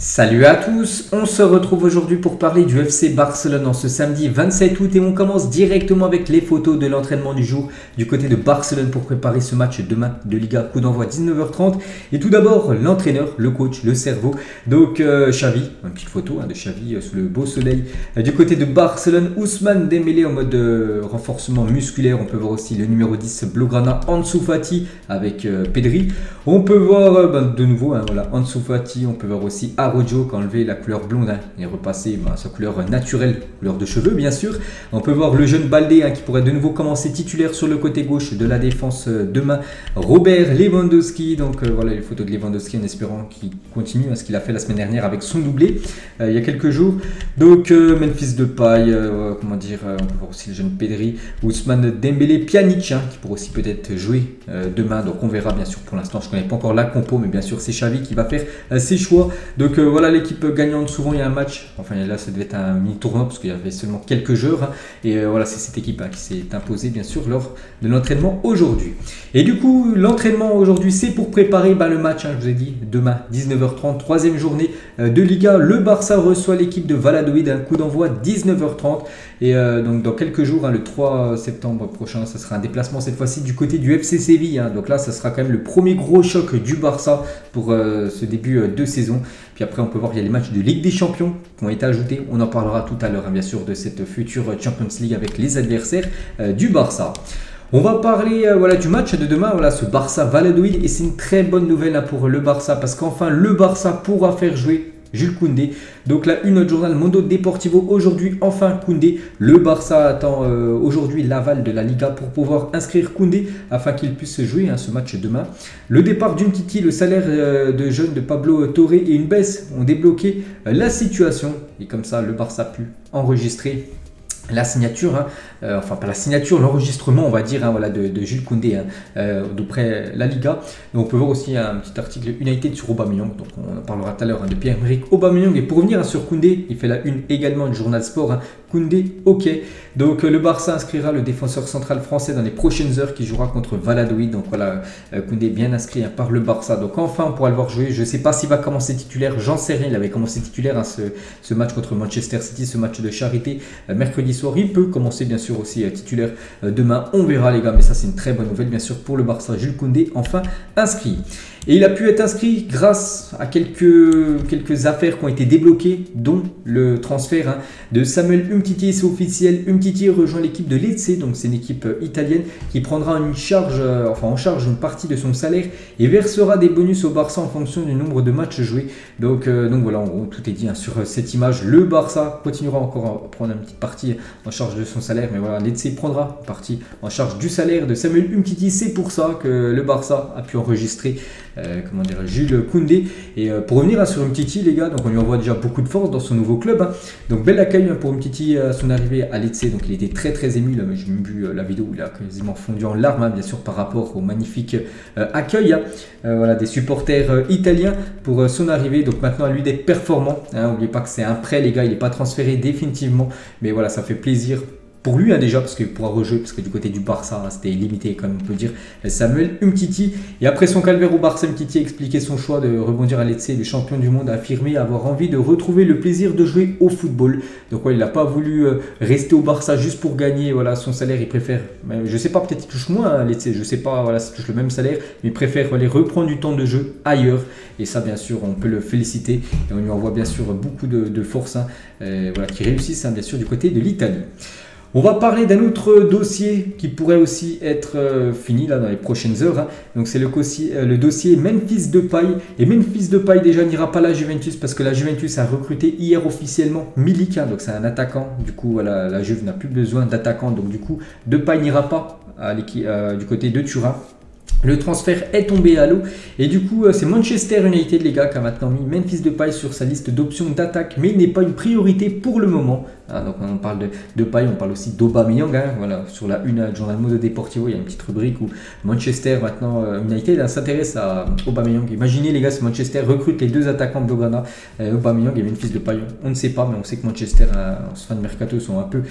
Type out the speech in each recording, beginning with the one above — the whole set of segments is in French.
Salut à tous, on se retrouve aujourd'hui pour parler du FC Barcelone en ce samedi 27 août et on commence directement avec les photos de l'entraînement du jour du côté de Barcelone pour préparer ce match demain de Liga, coup d'envoi 19h30. Et tout d'abord l'entraîneur, le coach, le cerveau, donc Xavi, une petite photo de Xavi sous le beau soleil. Du côté de Barcelone, Ousmane Dembélé en mode renforcement musculaire, on peut voir aussi le numéro 10 Blaugrana Ansu Fati avec Pedri. On peut voir de nouveau Ansu Fati, on peut voir aussi Araujo qui a enlevé la couleur blonde et est repassé sa couleur naturelle, couleur de cheveux bien sûr. On peut voir le jeune Baldé qui pourrait de nouveau commencer titulaire sur le côté gauche de la défense demain. Robert Lewandowski, donc voilà les photos de Lewandowski en espérant qu'il continue ce qu'il a fait la semaine dernière avec son doublé il y a quelques jours. Donc Memphis Depay, on peut voir aussi le jeune Pedri, Ousmane Dembélé, Pjanic qui pourrait aussi peut-être jouer demain. Donc on verra bien sûr, pour l'instant je ne connais pas encore la compo, mais bien sûr c'est Xavi qui va faire ses choix. Donc voilà l'équipe gagnante. Souvent il y a un match, enfin là ça devait être un mini tournoi parce qu'il y avait seulement quelques joueurs et voilà c'est cette équipe qui s'est imposée bien sûr lors de l'entraînement aujourd'hui. Et du coup l'entraînement aujourd'hui c'est pour préparer le match, je vous ai dit demain 19h30, troisième journée de Liga. Le Barça reçoit l'équipe de Valladolid, un coup d'envoi 19h30 et donc dans quelques jours, le 3 septembre prochain, ça sera un déplacement cette fois-ci du côté du FC Séville. Donc là ça sera quand même le premier gros choc du Barça pour ce début de saison. Puis après on peut voir qu'il y a les matchs de Ligue des Champions qui ont été ajoutés. On en parlera tout à l'heure bien sûr de cette future Champions League avec les adversaires du Barça. On va parler du match de demain, ce Barça-Valladolid, et c'est une très bonne nouvelle pour le Barça parce qu'enfin le Barça pourra faire jouer Jules Koundé. Donc la une, notre journal Mundo Deportivo aujourd'hui, enfin Koundé. Le Barça attend aujourd'hui l'aval de la Liga pour pouvoir inscrire Koundé afin qu'il puisse jouer ce match demain. Le départ d'Umtiti, le salaire de jeune de Pablo Torre et une baisse ont débloqué la situation. Et comme ça, le Barça a pu enregistrer la signature, enfin pas la signature, l'enregistrement on va dire de Jules Koundé d'après la Liga. Donc on peut voir aussi un petit article United sur Aubameyang, donc on en parlera tout à l'heure de Pierre-Emerick Aubameyang. Et pour revenir sur Koundé, il fait la une également du journal Sport, Koundé ok. Donc le Barça inscrira le défenseur central français dans les prochaines heures qui jouera contre Valladolid. Donc voilà, Koundé bien inscrit par le Barça. Donc enfin on pourra le voir jouer. Je ne sais pas s'il va commencer titulaire, j'en sais rien. Il avait commencé titulaire ce match contre Manchester City, ce match de charité mercredi soir. Il peut commencer bien sûr aussi titulaire demain. On verra les gars, mais ça c'est une très bonne nouvelle bien sûr pour le Barça. Jules Koundé enfin inscrit. Et il a pu être inscrit grâce à quelques affaires qui ont été débloquées, dont le transfert de Samuel Umtiti. C'est officiel, Umtiti rejoint l'équipe de Lecce, donc c'est une équipe italienne qui prendra en charge une partie de son salaire et versera des bonus au Barça en fonction du nombre de matchs joués. Donc voilà, en gros tout est dit sur cette image. Le Barça continuera encore à prendre une petite partie en charge de son salaire, mais voilà, Lecce prendra une partie en charge du salaire de Samuel Umtiti. C'est pour ça que le Barça a pu enregistrer Jules Koundé. Et pour revenir sur Umtiti les gars, donc on lui envoie déjà beaucoup de force dans son nouveau club. Donc bel accueil pour Umtiti à son arrivée à Lecce. Donc il était très ému là, mais j'ai même vu la vidéo où il a quasiment fondu en larmes bien sûr par rapport au magnifique accueil des supporters italiens pour son arrivée. Donc maintenant à lui d'être performant, n'oubliez pas que c'est un prêt les gars, il n'est pas transféré définitivement, mais voilà ça fait plaisir pour lui déjà parce qu'il pourra rejouer, parce que du côté du Barça c'était limité comme on peut dire. Samuel Umtiti, et après son calvaire au Barça, Umtiti a expliqué son choix de rebondir à Lecce. Le champion du monde a affirmé avoir envie de retrouver le plaisir de jouer au football. Donc il n'a pas voulu rester au Barça juste pour gagner son salaire. Il préfère, je sais pas, peut-être il touche moins à Lecce, je sais pas s'il touche le même salaire, mais il préfère reprendre du temps de jeu ailleurs. Et ça bien sûr on peut le féliciter et on lui envoie bien sûr beaucoup de force qui réussissent bien sûr du côté de l'Italie. On va parler d'un autre dossier qui pourrait aussi être fini dans les prochaines heures. Donc c'est le dossier Memphis Depay. Et Memphis Depay déjà n'ira pas à la Juventus parce que la Juventus a recruté hier officiellement Milik. Donc c'est un attaquant. Du coup la Juve n'a plus besoin d'attaquant. Donc du coup Depay n'ira pas du côté de Turin. Le transfert est tombé à l'eau et du coup c'est Manchester United les gars qui a maintenant mis Memphis Depay sur sa liste d'options d'attaque, mais il n'est pas une priorité pour le moment. Donc on parle de Depay, on parle aussi d'Aubameyang. Voilà, sur la une du journal Mundo Deportivo, il y a une petite rubrique où Manchester maintenant United s'intéresse à Aubameyang. Imaginez les gars, si Manchester recrute les deux attaquants de Blaugrana, Aubameyang et Memphis Depay. On ne sait pas, mais on sait que Manchester en ce fin de mercato sont un peu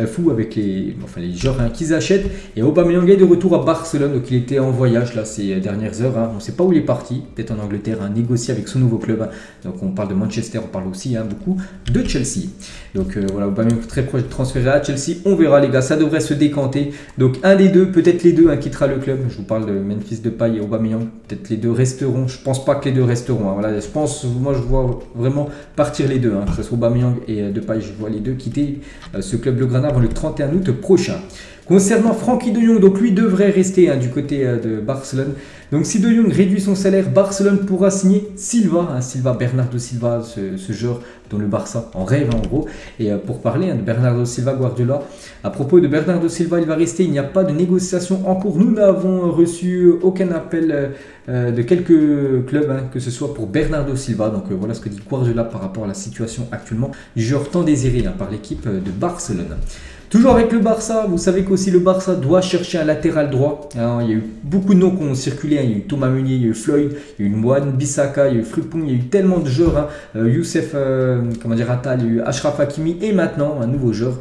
fous avec les joueurs qu'ils achètent. Et Aubameyang est de retour à Barcelone, donc il était envoyé voyage là ces dernières heures. On ne sait pas où il est parti, peut-être en Angleterre, négocier avec son nouveau club. Donc on parle de Manchester, on parle aussi beaucoup de Chelsea. Donc voilà, Aubameyang très proche de transférer à Chelsea. On verra les gars, ça devrait se décanter. Donc un des deux, peut-être les deux quittera le club. Je vous parle de Memphis Depay et Aubameyang. Peut-être les deux resteront. Je pense pas que les deux resteront. Voilà, je pense, moi je vois vraiment partir les deux. Que ce soit Aubameyang et Depay, je vois les deux quitter ce club blaugrana avant le 31 août prochain. Concernant Frenkie de Jong, donc lui devrait rester du côté de Barcelone. Donc si de Jong réduit son salaire, Barcelone pourra signer Silva, Bernardo Silva, ce joueur dont le Barça en rêve en gros. Et pour parler de Bernardo Silva, Guardiola, à propos de Bernardo Silva, il va rester, il n'y a pas de négociation en cours. Nous n'avons reçu aucun appel de quelques clubs, que ce soit pour Bernardo Silva. Donc voilà ce que dit Guardiola par rapport à la situation actuellement du joueur tant désiré par l'équipe de Barcelone. Toujours avec le Barça, vous savez qu'aussi le Barça doit chercher un latéral droit. Il y a eu beaucoup de noms qui ont circulé. Il y a eu Thomas Meunier, il y a eu Floyd, il y a eu Moine Bissaka, il y a eu Frimpong, il y a eu tellement de joueurs. Youssef Attal, il y a eu Achraf Hakimi et maintenant un nouveau joueur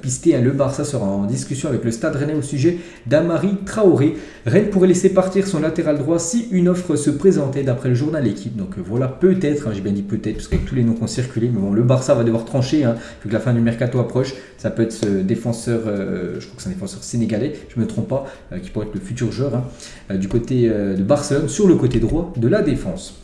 pisté. Le Barça sera en discussion avec le Stade Rennais au sujet d'Amari Traoré. Rennes pourrait laisser partir son latéral droit si une offre se présentait d'après le journal L'équipe. Donc voilà, peut-être, j'ai bien dit peut-être, parce qu'avec tous les noms qui ont circulé, mais bon, le Barça va devoir trancher, vu que la fin du mercato approche. Ça peut être ce défenseur, je crois que c'est un défenseur sénégalais, je ne me trompe pas, qui pourrait être le futur joueur du côté de Barcelone, sur le côté droit de la défense.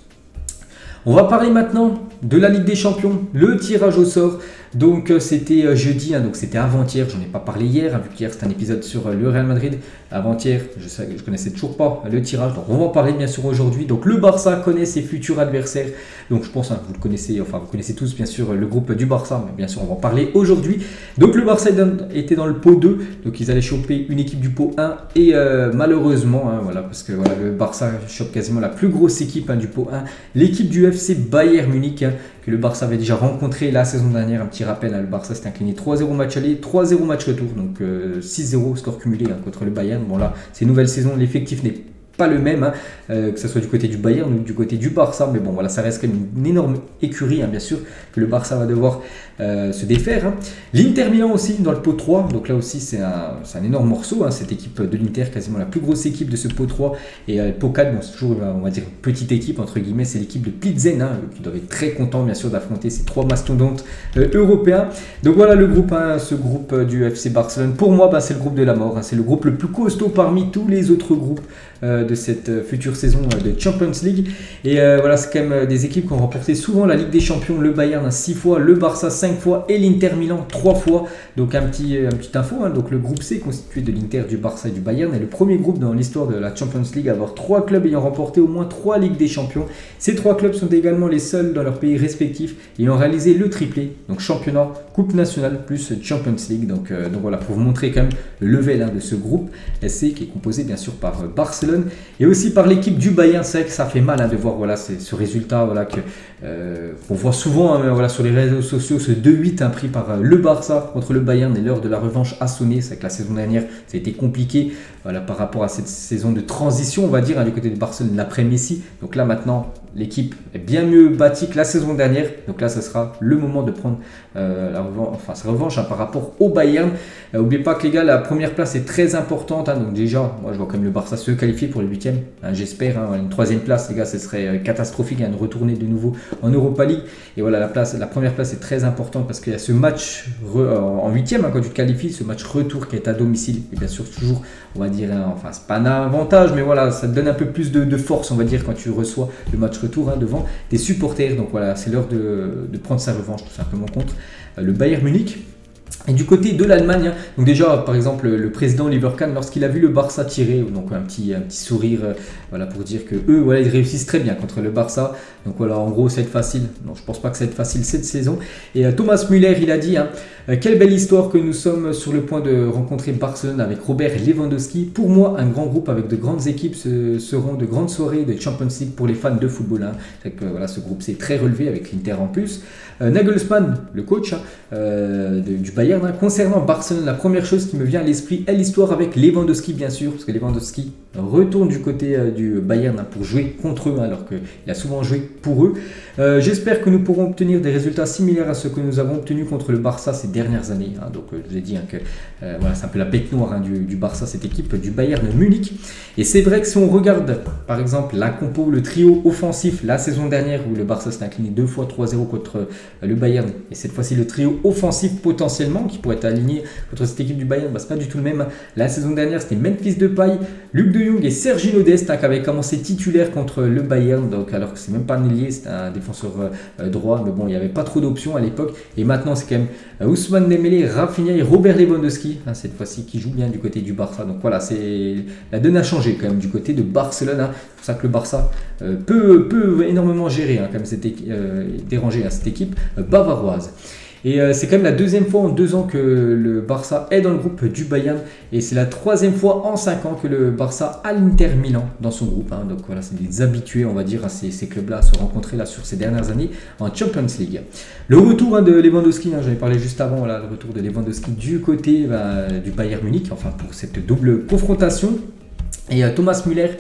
On va parler maintenant de la Ligue des Champions, le tirage au sort. Donc c'était jeudi, donc c'était avant-hier, j'en ai pas parlé hier, vu qu'hier c'était un épisode sur le Real Madrid. Avant-hier, je connaissais toujours pas le tirage, donc on va en parler bien sûr aujourd'hui. Donc le Barça connaît ses futurs adversaires, donc je pense vous le connaissez, enfin vous connaissez tous bien sûr le groupe du Barça, mais bien sûr on va en parler aujourd'hui. Donc le Barça était dans le pot 2, donc ils allaient choper une équipe du pot 1 et malheureusement, voilà, parce que voilà, le Barça chope quasiment la plus grosse équipe du pot 1, l'équipe du FC Bayern Munich, que le Barça avait déjà rencontré la saison dernière. Un petit rappel, le Barça s'est incliné 3-0 match aller, 3-0 match retour, donc 6-0 score cumulé contre le Bayern. Bon là, c'est une nouvelle saison, l'effectif n'est pas le même, que ce soit du côté du Bayern ou du côté du Barça, mais bon voilà, ça reste quand même une énorme écurie, bien sûr, que le Barça va devoir se défaire. L'Inter Milan aussi dans le pot 3, donc là aussi c'est un énorme morceau, cette équipe de l'Inter, quasiment la plus grosse équipe de ce pot 3, et le pot 4, bon, c'est toujours, on va dire, une petite équipe entre guillemets, c'est l'équipe de Plzen, qui doivent être très contents bien sûr d'affronter ces trois mastodontes européens. Donc voilà le groupe, ce groupe du FC Barcelone, pour moi c'est le groupe de la mort, c'est le groupe le plus costaud parmi tous les autres groupes de cette future saison de Champions League. Et voilà, c'est quand même des équipes qui ont remporté souvent la Ligue des Champions, le Bayern 6 fois, le Barça 5 fois et l'Inter Milan 3 fois. Donc un petit info, donc le groupe C constitué de l'Inter, du Barça et du Bayern est le premier groupe dans l'histoire de la Champions League à avoir 3 clubs ayant remporté au moins 3 Ligues des Champions. Ces 3 clubs sont également les seuls dans leur pays respectifs ayant réalisé le triplé, donc championnat, coupe nationale plus Champions League. Donc voilà, pour vous montrer quand même le level de ce groupe SC qui est composé bien sûr par Barcelone et aussi par l'équipe du Bayern. C'est vrai que ça fait mal de voir voilà, ce résultat voilà, qu'on voit souvent voilà, sur les réseaux sociaux, ce 2-8 pris par le Barça contre le Bayern, et l'heure de la revanche a sonné. C'est vrai que la saison dernière ça a été compliqué voilà, par rapport à cette saison de transition, on va dire, du côté de Barcelone, l'après-Messi. Donc là maintenant l'équipe est bien mieux bâtie que la saison dernière, donc là ce sera le moment de prendre sa revanche par rapport au Bayern. N'oubliez pas que les gars, la première place est très importante, donc déjà moi je vois quand même le Barça se qualifier pour le 8e, j'espère, une 3e place les gars ce serait catastrophique de retourner de nouveau en Europa League. Et voilà, la première place est très importante parce qu'il y a ce match en 8e quand tu te qualifies, ce match retour qui est à domicile, et bien sûr toujours on va dire, enfin c'est pas un avantage, mais voilà, ça te donne un peu plus de force on va dire quand tu reçois le match retour devant des supporters. Donc voilà, c'est l'heure de prendre sa revanche tout simplement contre le Bayern Munich. Et du côté de l'Allemagne, donc déjà par exemple le président Oliver Kahn, lorsqu'il a vu le Barça tirer, donc un petit sourire voilà, pour dire que eux voilà, ils réussissent très bien contre le Barça. Donc voilà, en gros ça va être facile. Non, je pense pas que ça va être facile cette saison. Et Thomas Müller il a dit quelle belle histoire que nous sommes sur le point de rencontrer Barcelone avec Robert Lewandowski. Pour moi, un grand groupe avec de grandes équipes seront de grandes soirées de Champions League pour les fans de football. C'est que voilà, ce groupe s'est très relevé avec l'Inter en plus. Nagelsmann, le coach du Bayern. Concernant Barcelone, la première chose qui me vient à l'esprit est l'histoire avec Lewandowski, bien sûr, parce que Lewandowski retourne du côté du Bayern pour jouer contre eux, alors qu'il a souvent joué pour eux. J'espère que nous pourrons obtenir des résultats similaires à ceux que nous avons obtenus contre le Barça ces dernières années. Donc je vous ai dit que voilà, c'est un peu la bête noire du Barça, cette équipe du Bayern Munich. Et c'est vrai que si on regarde par exemple la compo, le trio offensif la saison dernière où le Barça s'est incliné 2 fois 3-0 contre le Bayern, et cette fois-ci le trio offensif potentiellement qui pourrait être aligné contre cette équipe du Bayern, c'est pas du tout le même. La saison dernière c'était Memphis Depay, Luc de Jong et Sergi Modeste qui avaient commencé titulaire contre le Bayern, donc alors que c'est même pas un ailier, c'est un défenseur droit, mais bon il n'y avait pas trop d'options à l'époque. Et maintenant c'est quand même Ousmane Dembélé, Rafinha et Robert Lewandowski cette fois-ci qui joue bien du côté du Barça. Donc voilà, la donne a changé quand même du côté de Barcelone. C'est pour ça que le Barça peut énormément gérer, comme c'était dérangé à cette équipe bavaroise. Et c'est quand même la deuxième fois en 2 ans que le Barça est dans le groupe du Bayern. Et c'est la 3e fois en 5 ans que le Barça a l'Inter Milan dans son groupe. Donc voilà, c'est des habitués, on va dire, à ces clubs-là à se rencontrer là sur ces dernières années en Champions League. Le retour de Lewandowski, j'en ai parlé juste avant, le retour de Lewandowski du côté du Bayern Munich, enfin pour cette double confrontation. Et Thomas Müller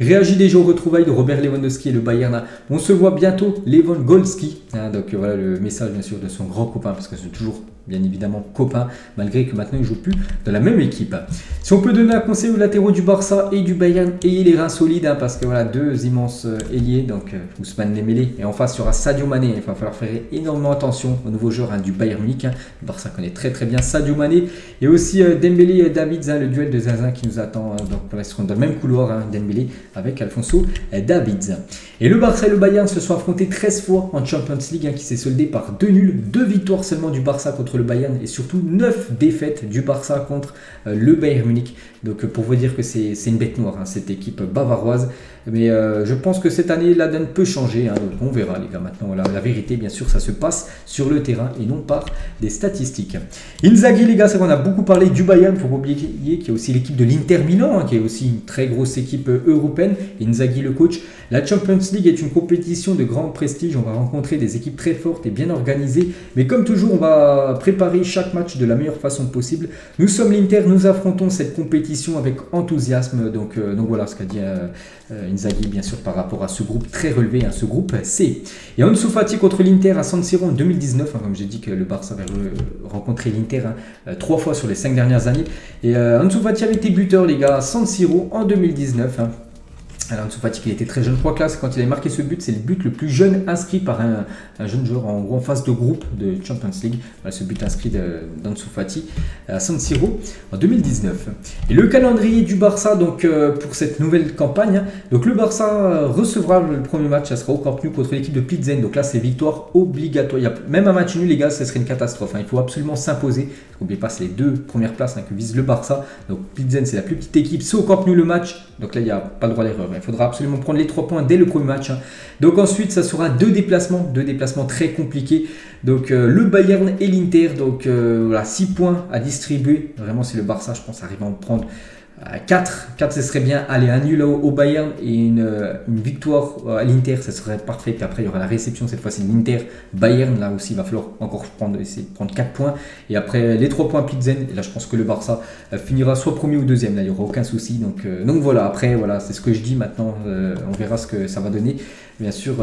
réagit déjà aux retrouvailles de Robert Lewandowski et le Bayern. On se voit bientôt Lewandowski. Donc voilà le message bien sûr de son grand copain, parce que c'est toujours bien évidemment copain, malgré que maintenant il ne joue plus dans la même équipe. Si on peut donner un conseil aux latéraux du Barça et du Bayern, ayez les reins solides, parce que voilà, 2 immenses ailiers, donc Ousmane Dembélé, et en face il y aura Sadio Mané. Il va falloir faire énormément attention aux nouveaux joueurs du Bayern Munich. Le Barça connaît très très bien Sadio Mané, et aussi Dembélé et Davids, le duel de Zinzin qui nous attend. Donc voilà, ils seront dans le même couloir, Dembélé avec Alphonso Davids. Et le Barça et le Bayern se sont affrontés 13 fois en Champions League, qui s'est soldé par 2 nuls, 2 victoires seulement du Barça contre le Bayern et surtout 9 défaites du Barça contre le Bayern Munich. Donc pour vous dire que c'est une bête noire, cette équipe bavaroise. Mais je pense que cette année la donne peut changer, donc on verra les gars. Maintenant la vérité bien sûr ça se passe sur le terrain et non par des statistiques. Inzaghi les gars, c'est qu'on a beaucoup parlé du Bayern, il ne faut pas oublier qu'il y a aussi l'équipe de l'Inter Milan, qui est aussi une très grosse équipe européenne. Inzaghi le coach. La Champions League est une compétition de grand prestige, on va rencontrer des équipes très fortes et bien organisées, mais comme toujours on va préparer chaque match de la meilleure façon possible. Nous sommes l'Inter, nous affrontons cette compétition avec enthousiasme, donc voilà ce qu'a dit Inzaghi bien sûr par rapport à ce groupe très relevé, ce groupe C. Et Ansu Fati contre l'Inter à San Siro en 2019, comme j'ai dit que le Barça avait rencontré l'Inter 3 fois sur les 5 dernières années, et Ansu Fati avait été buteur les gars à San Siro en 2019. Alors Ansu Fati, il était très jeune, je crois que là, quand il avait marqué ce but, c'est le but le plus jeune inscrit par un jeune joueur en phase de groupe de Champions League. Voilà, ce but inscrit d'Ansu Fati à San Siro en 2019. Et le calendrier du Barça donc pour cette nouvelle campagne, donc le Barça recevra le premier match, ça sera au Camp Nou contre l'équipe de Pilsen. Donc là, c'est victoire obligatoire. Il y a même un match nul les gars, ce serait une catastrophe. Il faut absolument s'imposer. N'oubliez pas, c'est les 2 premières places que vise le Barça. Donc Pilsen, c'est la plus petite équipe, c'est au Camp Nou le match. Donc là, il n'y a pas le droit à l'erreur. Il faudra absolument prendre les 3 points dès le premier match. Donc ensuite, ça sera 2 déplacements très compliqués. Donc le Bayern et l'Inter. Donc voilà, 6 points à distribuer. Vraiment, si le Barça, je pense, arrive à en prendre 4, ce serait bien. Allez, un nul au Bayern et une victoire à l'Inter, ça serait parfait. Puis après, il y aura la réception cette fois-ci de l'Inter. Bayern, là aussi, il va falloir encore essayer de prendre 4 points. Et après, les 3 points à Pilsen. Et là, je pense que le Barça finira soit premier ou deuxième. Là, il n'y aura aucun souci. Donc voilà, après, voilà, c'est ce que je dis maintenant. On verra ce que ça va donner, bien sûr,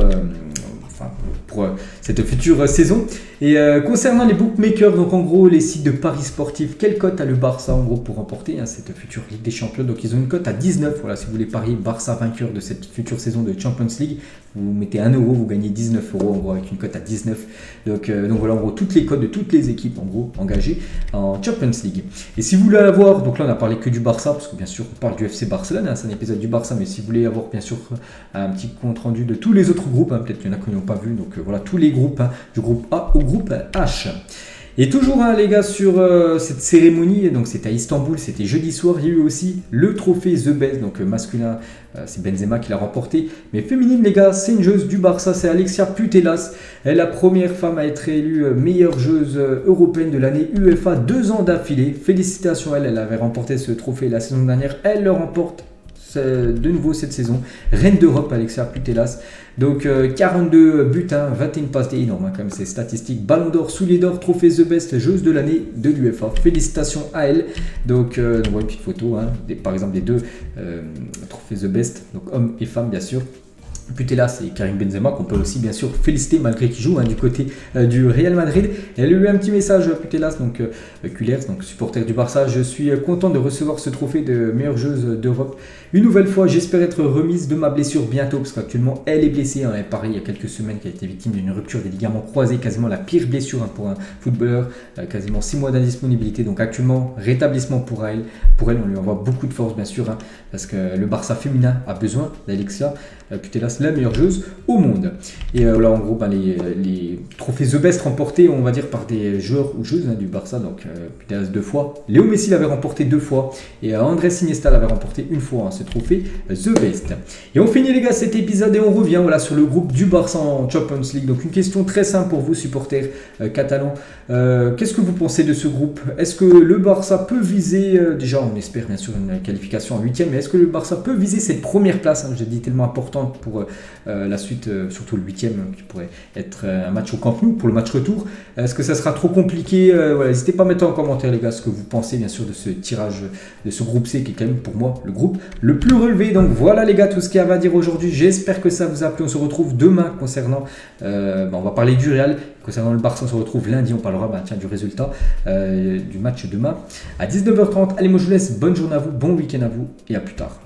pour cette future saison. Et concernant les bookmakers, donc en gros, les sites de paris sportifs, quelle cote a le Barça en gros pour remporter cette future Ligue des Champions? Donc ils ont une cote à 19. Voilà, si vous voulez parier Barça vainqueur de cette future saison de Champions League, vous mettez 1 euro, vous gagnez 19 euros en gros avec une cote à 19. Donc voilà en gros toutes les cotes de toutes les équipes en gros engagées en Champions League. Et si vous voulez avoir, donc là on a parlé que du Barça, parce que bien sûr on parle du FC Barcelone, c'est un épisode du Barça, mais si vous voulez avoir bien sûr un petit compte rendu de tous les autres groupes, peut-être qu'il y en a qui n'ont pas vu, donc voilà tous les groupes, du groupe A au groupe H. Et toujours les gars sur cette cérémonie, donc c'était à Istanbul, c'était jeudi soir, il y a eu aussi le trophée The Best, donc masculin c'est Benzema qui l'a remporté, mais féminine les gars c'est une joueuse du Barça, c'est Alexia Putellas, elle est la première femme à être élue meilleure joueuse européenne de l'année UEFA 2 ans d'affilée. Félicitations à elle, elle avait remporté ce trophée la saison dernière, elle le remporte de nouveau cette saison. Reine d'Europe, Alexia Putellas. Donc 42 buts, 21 passes, c'est énorme quand même ces statistiques. Ballon d'or, soulier d'or, trophée The Best, joueuse de l'année de l'UEFA. Félicitations à elle. Donc on voit une petite photo, par exemple des deux trophées The Best, donc hommes et femmes bien sûr. Putellas et Karim Benzema qu'on peut aussi bien sûr féliciter malgré qu'il joue du côté du Real Madrid. Elle a eu un petit message Putellas, donc Cullers, donc supporter du Barça. Je suis content de recevoir ce trophée de meilleure joueuse d'Europe. Une nouvelle fois, j'espère être remise de ma blessure bientôt parce qu'actuellement elle est blessée. Elle est pareil, il y a quelques semaines qu'elle a été victime d'une rupture des ligaments croisés, quasiment la pire blessure pour un footballeur, quasiment 6 mois d'indisponibilité. Donc actuellement, rétablissement pour elle. Pour elle, on lui envoie beaucoup de force bien sûr parce que le Barça féminin a besoin d'Alexia Putellas, la meilleure joueuse au monde. Et voilà en gros les trophées The Best remportés on va dire par des joueurs ou joueuses du Barça. Donc Putellas 2 fois, Léo Messi l'avait remporté 2 fois et Andrés Iniesta l'avait remporté 1 fois ce trophée The Best. Et on finit les gars cet épisode et on revient voilà sur le groupe du Barça en Champions League. Donc une question très simple pour vous supporters catalans. Qu'est-ce que vous pensez de ce groupe? Est-ce que le Barça peut viser, déjà on espère bien sûr une qualification en 8e, mais est-ce que le Barça peut viser cette première place, je dis tellement importante pour la suite, surtout le 8e qui pourrait être un match au Camp Nou pour le match retour. Est-ce que ça sera trop compliqué? Voilà, n'hésitez pas à mettre en commentaire les gars ce que vous pensez bien sûr de ce tirage, de ce groupe C qui est quand même pour moi le groupe le plus relevé. Donc voilà les gars tout ce qu'il y avait à dire aujourd'hui. J'espère que ça vous a plu. On se retrouve demain concernant, on va parler du Real. Concernant le Barça, on se retrouve lundi, on parlera du résultat du match demain à 19h30. Allez, moi je vous laisse, bonne journée à vous, bon week-end à vous et à plus tard.